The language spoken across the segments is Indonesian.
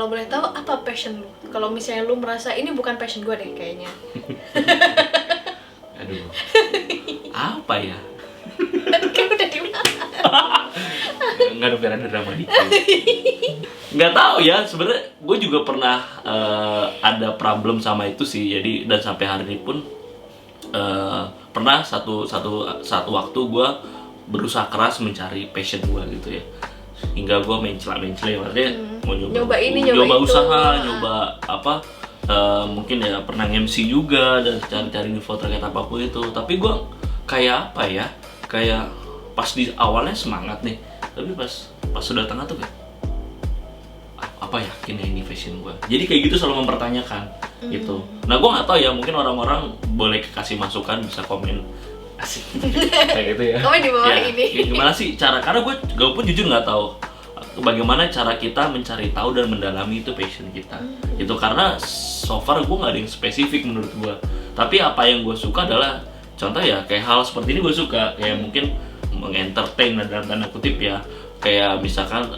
kalau boleh tahu apa passion lu? Kalau misalnya lu merasa ini bukan passion gue deh kayaknya. Aduh. Apa ya? Kan udah di mana? Enggak ada, biar ada drama dikit. Nggak tahu ya, sebenarnya gue juga pernah ada problem sama itu sih. Jadi dan sampai hari ini pun pernah satu waktu gue berusaha keras mencari passion gue gitu ya, hingga gue mencela-mencela maksudnya mau Nyoba ini, nyoba nyoba itu. usaha, nyoba apa, mungkin ya pernah MC juga dan cari-cari info terkait apapun itu. Tapi gue kayak apa ya, kayak pas di awalnya semangat nih, tapi pas sudah tengah tuh kayak apa yakin ya ini fashion gue. Jadi kayak gitu selalu mempertanyakan gitu. Nah gue nggak tahu ya, mungkin orang-orang boleh kasih masukan, bisa komen asik kayak gitu ya. Komen di bawah Ya, ini. ya gimana sih cara, karena gue pun jujur nggak tahu bagaimana cara kita mencari tahu dan mendalami itu passion kita. Itu karena so far gue nggak ada yang spesifik menurut gue. Tapi apa yang gue suka adalah contoh ya kayak hal seperti ini gue suka, kayak mungkin mengentertain dalam tanda kutip ya. Kayak misalkan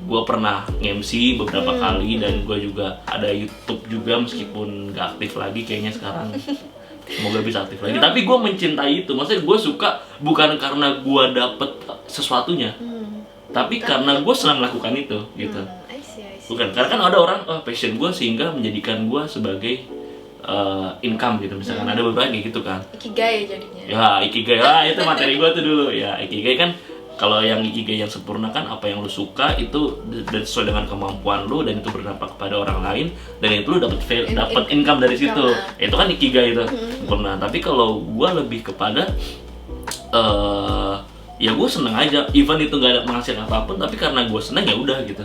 gue pernah nge-MC beberapa kali dan gue juga ada YouTube juga meskipun gak aktif lagi kayaknya sekarang. Semoga bisa aktif lagi. Tapi gue mencintai itu, maksudnya gue suka bukan karena gue dapet sesuatunya, tapi karena gue senang melakukan itu gitu. I see. Bukan karena kan ada orang passion gue sehingga menjadikan gue sebagai income gitu, misalkan ada beberapa kayak gitu kan. Ikigai jadinya. Ya ikigai lah, itu materi gue tuh dulu ya. Ikigai kan kalau yang ikigai yang sempurna kan apa yang lu suka itu dan sesuai dengan kemampuan lu dan itu berdampak kepada orang lain dan itu lu dapat income dari situ. Itu kan ikigai itu sempurna. Tapi kalau gue lebih kepada ya gue seneng aja, even itu gak ada menghasilkan apapun, tapi karena gue seneng ya udah gitu.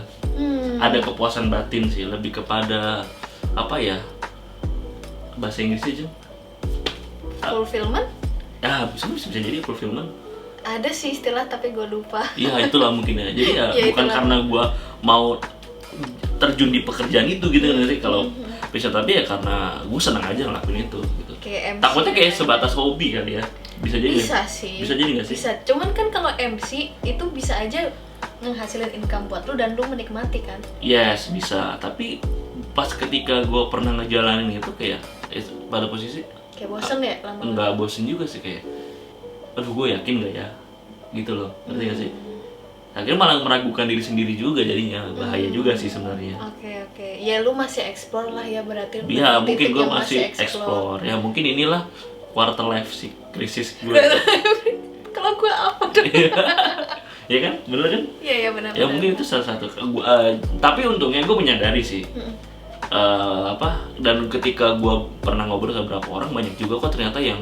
Ada kepuasan batin sih, lebih kepada apa ya, bahasa Inggrisnya aja Fulfillment? ya bisa jadi fulfillment. Ada sih istilah tapi gue lupa. Iya itulah mungkin ya. Jadi ya, Ya, bukan itulah. karena gue mau terjun di pekerjaan itu gitu kan sih kalau bisa, tapi ya karena gue senang aja ngelakuin itu gitu. Kayak MC. Takutnya kayak sebatas hobi kali ya. Bisa jadi Bisa nggak? sih. Bisa jadi nggak sih? Bisa. Cuman kan kalau MC itu bisa aja menghasilkan income buat lu dan lu menikmati kan. Yes bisa. Tapi pas ketika gue pernah ngejalanin itu kayak pada posisi Kayak bosen ya lama-lama. nggak bosen juga sih, kayak aduh gue yakin gak ya gitu loh, ngerti gak sih? Akhirnya malah meragukan diri sendiri juga, jadinya bahaya juga sih sebenarnya. Oke. Ya lu masih explore lah ya berarti. Ya Berarti mungkin titik gue yang masih explore. Ya mungkin inilah quarter life crisis gue. Kalau gue apa dong? Ya kan, bener kan? Iya benar. Ya mungkin itu salah satu. Tapi untungnya gue menyadari sih. Dan ketika gue pernah ngobrol sama beberapa orang, banyak juga kok ternyata yang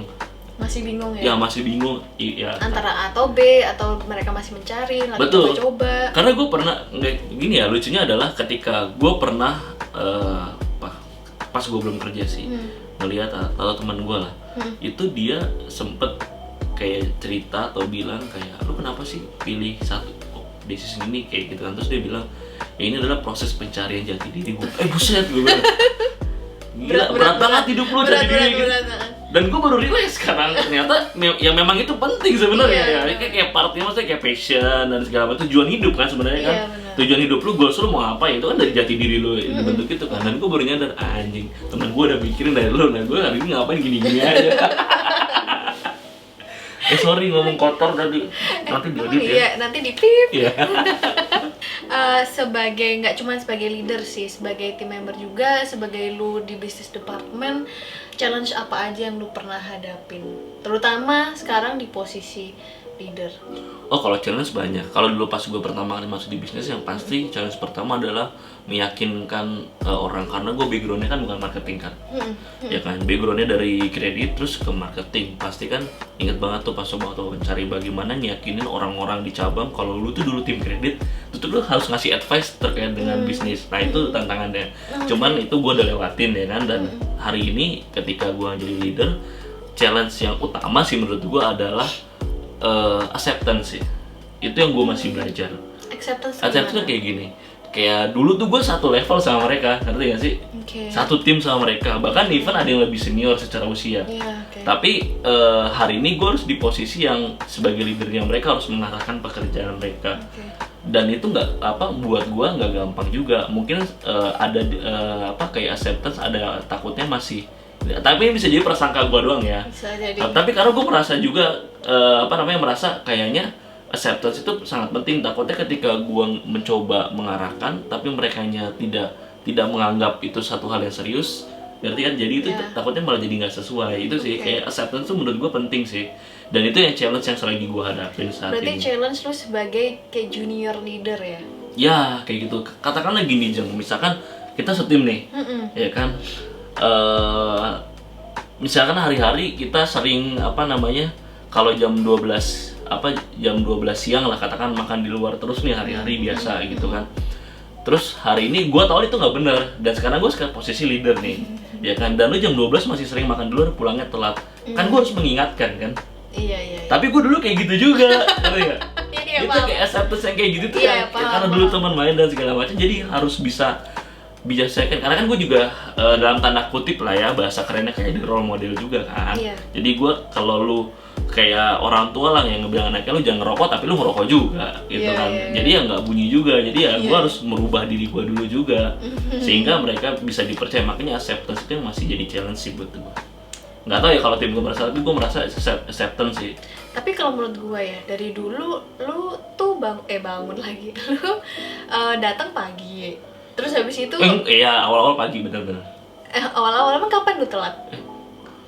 masih bingung ya. ya masih bingung ya, Antara A atau B atau mereka masih mencari, lagi betul. coba-coba. Karena gue pernah gini ya, lucunya adalah ketika gue pernah pas gue belum kerja sih, ngelihat atau teman gue lah, itu dia sempet kayak cerita atau bilang kayak lu kenapa sih pilih satu bisnis ini kayak gitu kan. Terus dia bilang ya ini adalah proses pencarian jati diri gue. Buset gue bilang gila, berat banget hidup lu jati diri gitu. Dan gue baru realize sekarang ternyata ya memang itu penting sebenarnya. Iya, kayak partnya maksudnya kayak passion dan segala macam, tujuan hidup kan sebenarnya kan. Iya, benar. Tujuan hidup lu, goals lu mau apa itu kan dari jati diri lu dibentuk itu kan. Dan gue baru nyadar anjing, teman gue udah mikirin dari lu, nah gue hari ini ngapain gini-gini aja. Sorry ngomong kotor tadi, nanti diedit ya. Iya, nanti di-pip. Iya. Sebagai nggak cuma sebagai leader sih, sebagai team member juga, sebagai lu di bisnis department, challenge apa aja yang lu pernah hadapin, terutama sekarang di posisi leader? Oh kalau challenge banyak. Kalau dulu pas gue pertama kali masuk di bisnis, yang pasti challenge pertama adalah meyakinkan orang, karena gue backgroundnya kan bukan marketing kan, ya kan, backgroundnya dari kredit terus ke marketing. Pasti kan inget banget tuh pas waktu mencari bagaimana nyakinin orang-orang di cabang kalau lu tuh dulu tim kredit, tuh lu harus ngasih advice terkait dengan bisnis. Nah itu tantangannya. Cuman itu gue udah lewatin ya kan. Dan hari ini ketika gue jadi leader, challenge yang utama sih menurut gue adalah acceptance sih. Itu yang gue masih belajar. Acceptance Tuh kayak gini. Kayak dulu tuh gue satu level sama mereka, ngerti gak sih? Okay. Satu tim sama mereka. Bahkan even ada yang lebih senior secara usia. Yeah, okay. Tapi hari ini gue harus di posisi yang sebagai leadernya mereka harus mengarahkan pekerjaan mereka. Okay. dan itu nggak apa buat gua nggak gampang juga. Mungkin ada apa kayak acceptance, ada takutnya masih, tapi ini bisa jadi prasangka gua doang ya. Bisa jadi. Tapi karena gua merasa juga apa namanya, merasa kayaknya acceptance itu sangat penting. Takutnya ketika gua mencoba mengarahkan tapi merekanya tidak menganggap itu satu hal yang serius, berarti kan jadi itu takutnya malah jadi nggak sesuai. Itu sih kayak acceptance tuh menurut gua penting sih, dan itu yang challenge yang lagi gua hadapin saat Berarti ini. challenge lu sebagai kayak junior leader ya? Ya kayak gitu. Katakanlah gini Jeng, misalkan kita setim nih, ya kan, misalkan hari-hari kita sering apa namanya, kalau jam 12 siang lah katakan makan di luar terus nih hari-hari biasa gitu kan. Terus hari ini gue tahu itu nggak benar, dan sekarang gue sekarang posisi leader nih, ya kan, dan lu jam 12 masih sering makan di luar, pulangnya telat, kan gue harus mengingatkan kan. Iya. Tapi gue dulu kayak gitu juga, ngerti nggak? Iya, Itu paham. kayak acceptance yang kayak gitu tuh Iya, ya, paham, karena dulu teman main dan segala macam, jadi harus bisa bijaksana. Karena kan gue juga dalam tanda kutip lah ya, bahasa kerennya kayak jadi role model juga kan. Iya. Jadi gue kalau lu kayak orang tua lah yang ngebilang anaknya lu jangan ngerokok, tapi lu ngerokok juga gitu Iya, kan. iya. Jadi ya nggak bunyi juga. Jadi ya gue Iya. harus merubah diri gue dulu juga, sehingga mereka bisa dipercaya. Makanya acceptance itu yang masih jadi challenge sih buat gue. Nggak tahu ya kalau tim gue merasa, tapi gue merasa acceptance sih. Tapi kalau menurut gue ya, dari dulu lu tuh bangun lagi, lu datang pagi, terus habis itu Iya awal-awal pagi bener-bener. awal-awal emang kapan lu telat?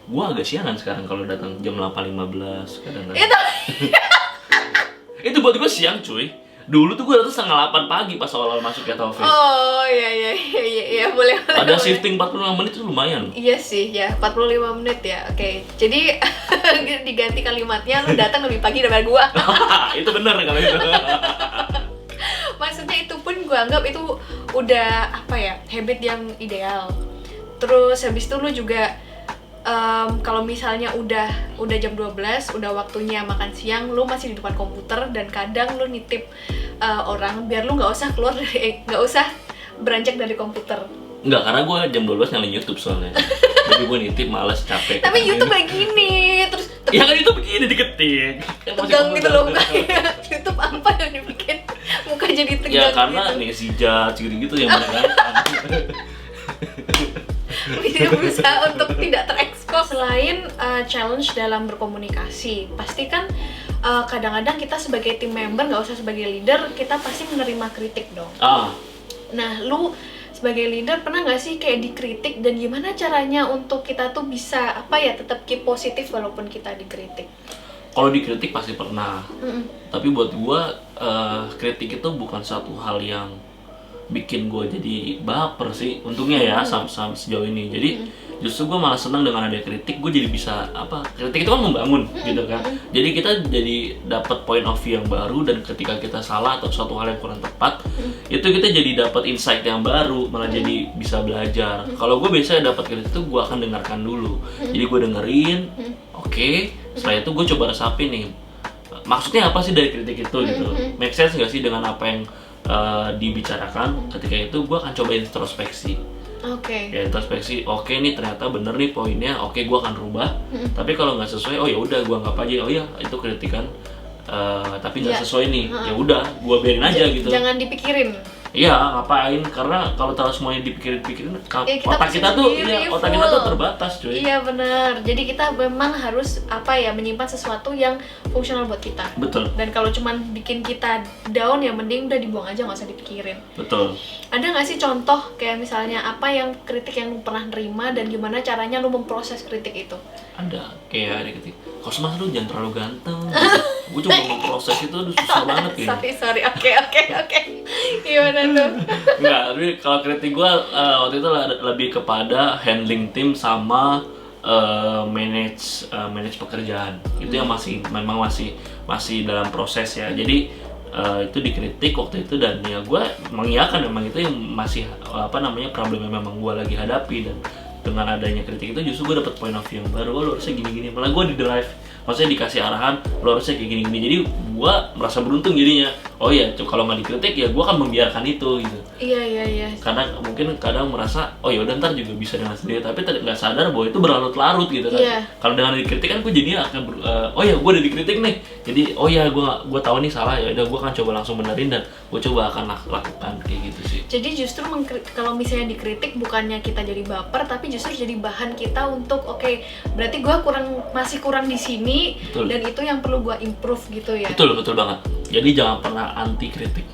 Gue agak siangan sekarang kalau datang jam 8.15 kadang-kadang. Itu Itu buat gue siang cuy. Dulu tuh gue datang setengah 8 pagi pas awal-awal masuk ke office. oh iya boleh. Ada boleh. shifting 45 menit itu lumayan. Iya sih ya, 45 menit ya. Oke. Jadi diganti kalimatnya, lu datang lebih pagi daripada gua. Itu bener kalau itu. Maksudnya itu pun gua anggap itu udah apa ya, habit yang ideal. Terus habis itu lu juga kalau misalnya udah jam 12, udah waktunya makan siang, lu masih di depan komputer, dan kadang lu nitip orang biar lu nggak usah beranjak dari komputer. Enggak, karena gue jam 12 nyalain YouTube soalnya. Jadi gue nitip males, capek. Tapi YouTube kayak gini, terus Ya kan itu begini diketik. tegang gitu loh mukanya. YouTube apa yang dibikin muka jadi tegang Ya karena gitu. nih si judge gitu-gitu yang menegangkan. Dia berusaha untuk tidak terekspos. Selain challenge dalam berkomunikasi, pasti kan kadang-kadang kita sebagai tim member, nggak usah sebagai leader, kita pasti menerima kritik dong. Nah, lu sebagai leader pernah nggak sih kayak dikritik, dan gimana caranya untuk kita tuh bisa apa ya, tetap keep positif walaupun kita dikritik? Kalau dikritik pasti pernah. Tapi buat gue kritik itu bukan satu hal yang bikin gue jadi baper sih, untungnya ya sampai sejauh ini. Jadi justru gue malah senang dengan ada kritik. Gue jadi bisa apa, kritik itu kan membangun gitu kan. Jadi kita jadi dapat point of view yang baru, dan ketika kita salah atau suatu hal yang kurang tepat, itu kita jadi dapat insight yang baru, malah jadi bisa belajar. Kalau gue biasanya dapat kritik itu gue akan dengarkan dulu. Jadi gue dengerin, oke, setelah itu gue coba resapin nih, maksudnya apa sih dari kritik itu gitu, make sense nggak sih dengan apa yang dibicarakan. Ketika itu gue akan coba introspeksi. Ya introspeksi, oke nih ternyata bener nih poinnya, oke gue akan rubah. Tapi kalau nggak sesuai, oh ya udah gue anggap aja, oh ya itu kritikan, tapi nggak sesuai nih, ya udah gue biarin aja gitu. Jangan dipikirin. Iya, ngapain? Karena kalau tahu semuanya dipikirin, kita otak pusing kita tuh, sendiri, otak kita tuh full. terbatas, cuy. Iya benar. Jadi kita memang harus apa ya, menyimpan sesuatu yang fungsional buat kita. Betul, Dan kalau cuman bikin kita down, ya mending udah dibuang aja, nggak usah dipikirin. betul. Ada nggak sih contoh kayak misalnya apa yang kritik yang lu pernah nerima, dan gimana caranya lu memproses kritik itu? Ada kayak ada ketik, Kosmas lu jangan terlalu ganteng. Gue coba memproses itu udah susah banget ya. Sorry. Oke. Gimana tuh? Enggak, tapi kalau kritik gue waktu itu lebih kepada handling tim sama manage pekerjaan. Itu yang memang masih dalam proses ya. Jadi itu dikritik waktu itu, dan ya gue mengiyakan memang itu yang masih problem yang memang gue lagi hadapi. Dan dengan adanya kritik itu justru gue dapet point of view yang baru. Oh, lo harusnya gini-gini, malah gue di drive, maksudnya dikasih arahan lo harusnya kayak gini-gini. Jadi gue merasa beruntung jadinya, oh ya kalau nggak dikritik ya gue akan membiarkan itu gitu. Iya. Karena mungkin kadang merasa oh ya udah ntar juga bisa dengan sendiri, tapi nggak sadar bahwa itu berlarut-larut gitu kan. Iya. Kalau dengan dikritik kan gue jadinya akan oh ya gue udah dikritik nih, jadi oh ya gue tahu nih salah, ya udah gue akan coba langsung benerin dan gue coba akan lakukan kayak gitu sih. Jadi justru kalau misalnya dikritik bukannya kita jadi baper, tapi justru jadi bahan kita untuk oke, berarti gue masih kurang di sini. Betul. Dan itu yang perlu gue improve gitu ya. Betul banget. Jadi jangan pernah anti kritik.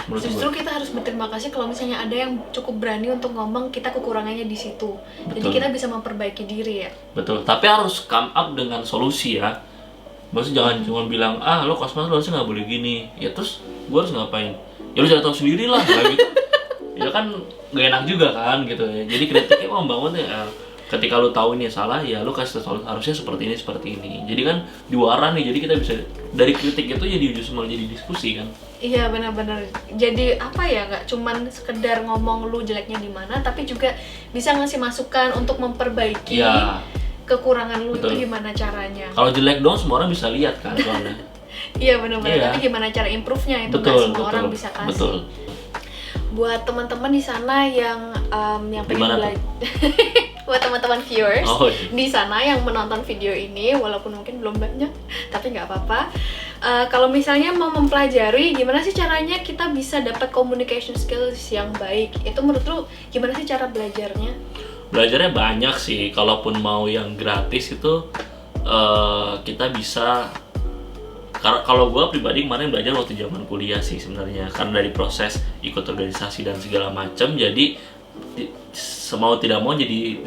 Justru kita harus berterima kasih kalau misalnya ada yang cukup berani untuk ngomong kita kekurangannya di situ. Betul. Jadi kita bisa memperbaiki diri ya. Betul. Tapi harus come up dengan solusi ya. Maksudnya jangan cuma bilang lo Cosmas lo harusnya nggak boleh gini. Ya terus gue harus ngapain? Ya lu jangan tahu sendiri lah gitu. Ya kan gak enak juga kan gitu ya. Jadi kritiknya membangun ya. Ketika lu tahu ini salah, ya lu kasih tahu harusnya seperti ini. Jadi kan juara nih, jadi kita bisa dari kritik itu jadi justru malah jadi diskusi kan. Iya benar-benar. Jadi apa ya, nggak cuman sekedar ngomong lu jeleknya di mana, tapi juga bisa ngasih masukan untuk memperbaiki kekurangan lu. Betul. Itu gimana caranya. Kalau jelek dong semua orang bisa lihat kan soalnya. Iya benar-benar. Tapi gimana cara improve-nya itu nggak semua orang bisa kasih. Betul. Buat teman-teman di sana yang pengen belajar. Buat teman-teman viewers di sana yang menonton video ini, walaupun mungkin belum banyak, tapi nggak apa-apa. Kalau misalnya mau mempelajari gimana sih caranya kita bisa dapat communication skills yang baik, itu menurut lu gimana sih cara belajarnya? Belajarnya banyak sih. Kalaupun mau yang gratis itu kita bisa. Kalau gue pribadi kemarin belajar waktu zaman kuliah sih sebenarnya, karena dari proses ikut organisasi dan segala macam, jadi semau tidak mau jadi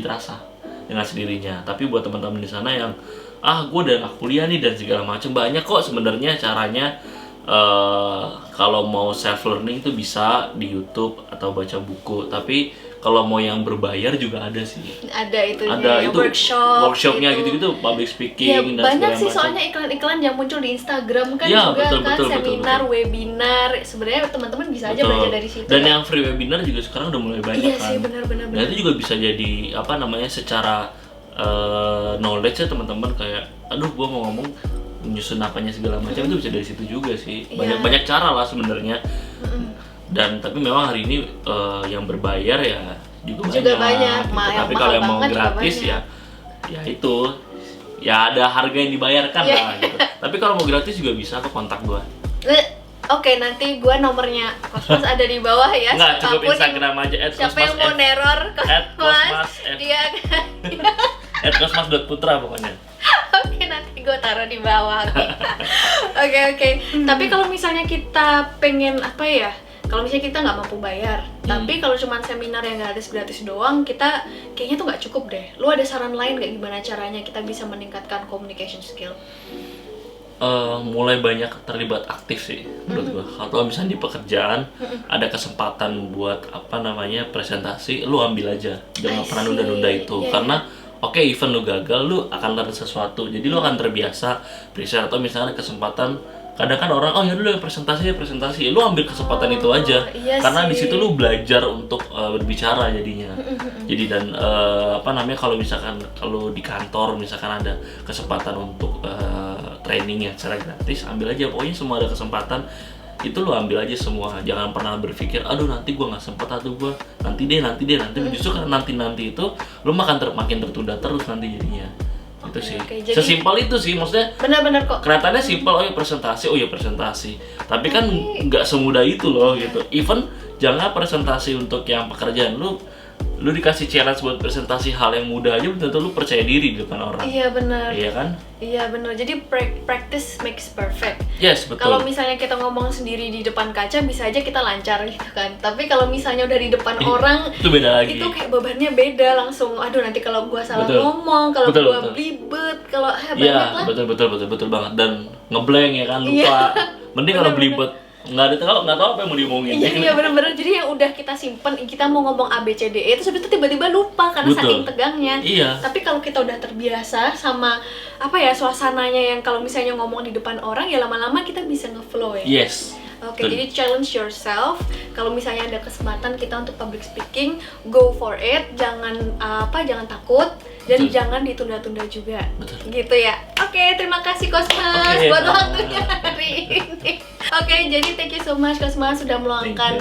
terasa dengan sendirinya. Tapi buat teman-teman di sana yang gue udah nggak kuliah nih dan segala macam, banyak kok sebenarnya caranya. Kalau mau self learning itu bisa di YouTube atau baca buku, tapi kalau mau yang berbayar juga ada sih. Ada itu workshopnya gitu public speaking ya, dan banyak sih macam. Soalnya iklan-iklan yang muncul di Instagram kan ya, juga betul, seminar, betul. Webinar. Sebenarnya teman-teman bisa aja belajar dari situ. Dan yang free webinar juga sekarang udah mulai banyak kan. Iya sih, benar-benar. Dan itu juga bisa jadi secara knowledge ya teman-teman, kayak gue mau ngomong menyusun apanya segala macam, itu bisa dari situ juga sih. Banyak cara lah sebenarnya. Dan tapi memang hari ini yang berbayar ya juga banyak. Gitu. Tapi kalau yang mau gratis ya itu ya ada harga yang dibayarkan lah gitu. Tapi kalau mau gratis juga bisa kok, kontak gua. Oke, nanti gua nomornya Cosmas ada di bawah ya. Nggak, cukup Instagram aja siapa yang mau neror Cosmas, dia @cosmas.putra pokoknya. Oke, nanti gue taruh di bawah. Oke. Tapi kalau misalnya kita pengen kalau misalnya kita nggak mampu bayar, tapi kalau cuma seminar yang gratis doang, kita kayaknya tuh nggak cukup deh. Lu ada saran lain nggak gimana caranya kita bisa meningkatkan communication skill? Mulai banyak terlibat aktif sih menurut gua. Kalau misalnya di pekerjaan ada kesempatan buat presentasi, lu ambil aja, jangan pernah nunda-nunda itu. Karena even lu gagal, lu akan learn sesuatu. Jadi lu akan terbiasa present, atau misalnya kesempatan, kadang kan orang ya dulu presentasi, lu ambil kesempatan itu aja. Karena di situ lu belajar untuk berbicara jadinya. Jadi dan kalau misalkan kalau di kantor misalkan ada kesempatan untuk training ya secara gratis, ambil aja. Pokoknya semua ada kesempatan itu lu ambil aja semua. Jangan pernah berpikir nanti gua nggak sempet, atau gua nanti deh. Justru karena nanti itu lu makin tertunda terus nanti jadinya. Itu sih. Jadi, sesimpel itu sih, maksudnya benar-benar kok. Kelihatannya simpel, presentasi. Tapi kan nggak semudah itu loh gitu. Even jangan presentasi untuk yang pekerjaan, lu dikasih challenge buat presentasi hal yang mudah aja, tentu lu percaya diri di depan orang. Iya benar. Iya kan? Iya benar. Jadi practice makes perfect. Yes, betul. Kalau misalnya kita ngomong sendiri di depan kaca bisa aja kita lancar gitu kan. Tapi kalau misalnya udah di depan orang itu beda lagi. Itu kayak bebannya beda langsung. Aduh, nanti kalau gua salah ngomong, kalau gua belibet, kalau banyak lah. Betul banget, dan ngeblank ya kan, lupa. Mending kalau belibet nggak tahu apa yang mau diomongin. Iya benar-benar. Jadi yang udah kita simpen, kita mau ngomong A B C D E terus habis itu tiba-tiba lupa karena saking tegangnya. Iya. Tapi kalau kita udah terbiasa sama suasananya yang kalau misalnya ngomong di depan orang, ya lama-lama kita bisa ngeflow ya. Yes. Oke, jadi challenge yourself. Kalau misalnya ada kesempatan kita untuk public speaking, go for it. Jangan takut. dan Betul. jangan ditunda-tunda juga. Betul. Gitu ya. Oke, terima kasih Cosmas buat waktunya hari ini. Oke, jadi thank you so much Cosmas sudah meluangkan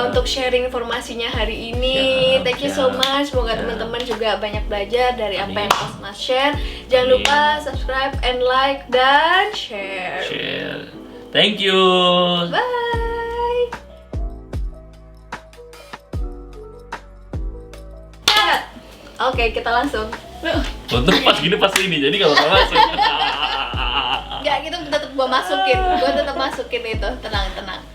untuk sharing informasinya hari ini. Thank you so much. Semoga teman-teman juga banyak belajar dari apa yang Cosmas share. Jangan lupa subscribe and like dan share. Thank you. Bye. Oke, kita langsung. Untuk pas gini pas ini, jadi kalau salah masuk. Enggak, gitu tetap gua masukin itu. Tenang.